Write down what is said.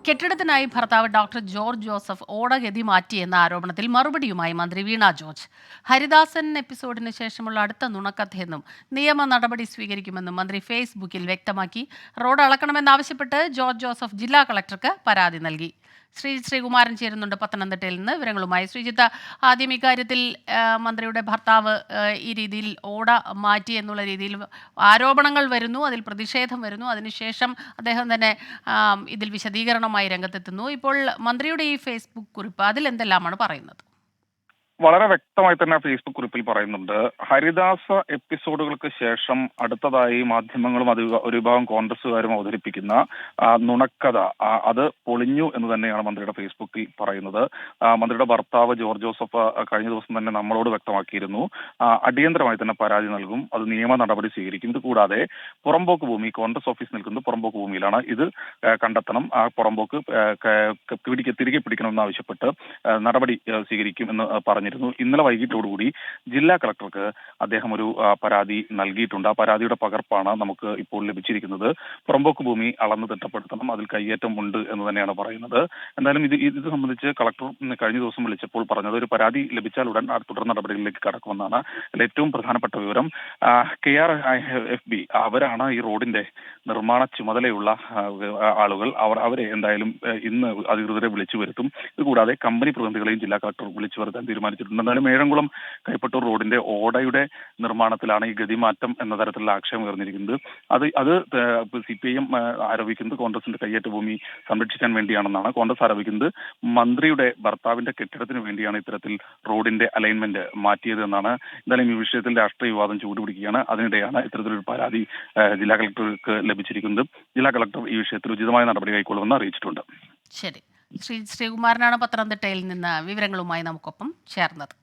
കെട്ടിടത്തിനായി ഭർത്താവ് doctor George Joseph ഓടഗതി മാറ്റിയെന്ന ആരോപണത്തിൽ മറുപടിയുമായി മന്ത്രി വീണ ജോർജ്. ഹരിദാസൻ എപ്പിസോഡിന് ശേഷമുള്ള അടുത്ത നുണക്കഥയെന്നും നിയമ നടപടി സ്വീകരിക്കുമെന്നും മന്ത്രി ഫേസ്ബുക്കിൽ വ്യക്തമാക്കി. റോഡ് അളക്കണമെന്നാവശ്യപ്പെട്ട് ജോർജ് ജോസഫ് ജില്ലാ കളക്ടർക്ക് പരാതി നൽകി. ശ്രീകുമാരൻ ചേരുന്നുണ്ട് പത്തനംതിട്ടയിൽ നിന്ന് വിവരങ്ങളുമായി. ശ്രീജിത്ത്, ആദ്യം ഇക്കാര്യത്തിൽ മന്ത്രിയുടെ ഭർത്താവ് ഈ രീതിയിൽ ഓട മാറ്റി എന്നുള്ള രീതിയിൽ ആരോപണങ്ങൾ വരുന്നു, അതിൽ പ്രതിഷേധം വരുന്നു. അതിനുശേഷം അദ്ദേഹം തന്നെ ഇതിൽ വിശദീകരണമായി രംഗത്തെത്തുന്നു. ഇപ്പോൾ മന്ത്രിയുടെ ഈ ഫേസ്ബുക്ക് കുറിപ്പ് അതിൽ എന്തെല്ലാമാണ് പറയുന്നത്? വളരെ വ്യക്തമായി തന്നെ ഫേസ്ബുക്ക് കുറിപ്പിൽ പറയുന്നുണ്ട്. ഹരിദാസ എപ്പിസോഡുകൾക്ക് ശേഷം അടുത്തതായി മാധ്യമങ്ങളും ഒരു വിഭാഗം കോൺഗ്രസുകാരും അവതരിപ്പിക്കുന്ന നുണക്കഥ അത് പൊളിഞ്ഞു എന്ന് തന്നെയാണ് മന്ത്രിയുടെ ഫേസ്ബുക്കിൽ പറയുന്നത്. മന്ത്രിയുടെ ഭർത്താവ് ജോർജ് ജോസഫ് കഴിഞ്ഞ ദിവസം തന്നെ നമ്മളോട് വ്യക്തമാക്കിയിരുന്നു, അടിയന്തരമായി തന്നെ പരാതി നൽകും, അത് നിയമ നടപടി സ്വീകരിക്കും. ഇത് കൂടാതെ പുറമ്പോക്ക് ഭൂമി, കോൺഗ്രസ് ഓഫീസ് നിൽക്കുന്നത് പുറമ്പോക്ക് ഭൂമിയിലാണ്, ഇത് കണ്ടെത്തണം, ആ പുറമ്പോക്ക് തിരികെ പിടിക്കണമെന്നാവശ്യപ്പെട്ട് നടപടി സ്വീകരിക്കും എന്ന് പറഞ്ഞു. ഇന്നലെ വൈകിട്ടോടുകൂടി ജില്ലാ കളക്ടർക്ക് അദ്ദേഹം ഒരു പരാതി നൽകിയിട്ടുണ്ട്. ആ പരാതിയുടെ പകർപ്പാണ് നമുക്ക് ഇപ്പോൾ ലഭിച്ചിരിക്കുന്നത്. പുറമ്പോക്ക് ഭൂമി അളന്ന് തിട്ടപ്പെടുത്തണം, അതിൽ കയ്യേറ്റം ഉണ്ട് എന്ന് തന്നെയാണ് പറയുന്നത്. എന്തായാലും ഇത് സംബന്ധിച്ച് കളക്ടർ കഴിഞ്ഞ ദിവസം വിളിച്ചപ്പോൾ പറഞ്ഞത് ഒരു പരാതി ലഭിച്ചാൽ ഉടൻ തുടർ നടപടികളിലേക്ക് കടക്കുമെന്നാണ്. അതിൽ ഏറ്റവും പ്രധാനപ്പെട്ട വിവരം KRFB അവരാണ് ഈ റോഡിന്റെ നിർമ്മാണ ചുമതലയുള്ള ആളുകൾ. അവരെ എന്തായാലും ഇന്ന് അധികൃതരെ വിളിച്ചു വരുത്തും. ഇതുകൂടാതെ കമ്പനി പ്രതിനിധികളെയും ജില്ലാ കളക്ടർ വിളിച്ചു വരുത്താൻ തീരുമാനിച്ചിട്ടുണ്ട്. എന്നാലും ഏഴംകുളം കൈപ്പട്ടൂർ റോഡിന്റെ ഓടയുടെ നിർമ്മാണത്തിലാണ് ഈ ഗതിമാറ്റം എന്ന തരത്തിലുള്ള ആക്ഷേപം ഉയർന്നിരിക്കുന്നത്. അത് CPIM ആരോപിക്കുന്നത് കോൺഗ്രസിന്റെ കയ്യേറ്റ ഭൂമി സംരക്ഷിക്കാൻ വേണ്ടിയാണെന്നാണ്. കോൺഗ്രസ് ആരോപിക്കുന്നത് മന്ത്രിയുടെ ഭർത്താവിന്റെ കെട്ടിടത്തിന് വേണ്ടിയാണ് ഇത്തരത്തിൽ റോഡിന്റെ അലൈൻമെന്റ് മാറ്റിയത് എന്നാണ്. എന്തായാലും ഈ വിഷയത്തിൽ രാഷ്ട്രീയ വിവാദം ചൂടുപിടിക്കുകയാണ്. അതിനിടെയാണ് ഇത്തരത്തിലൊരു പരാതി ജില്ലാ കളക്ടർക്ക് ലഭിച്ചിരിക്കുന്നത്. ജില്ലാ കളക്ടർ ഈ വിഷയത്തിൽ ഉചിതമായ നടപടി കൈക്കൊള്ളുമെന്ന് അറിയിച്ചിട്ടുണ്ട്. ശരി, ശ്രീകുമാരനാണ് പത്തനംതിട്ടയിൽ നിന്ന് വിവരങ്ങളുമായി നമുക്കൊപ്പം ചേർന്നത്.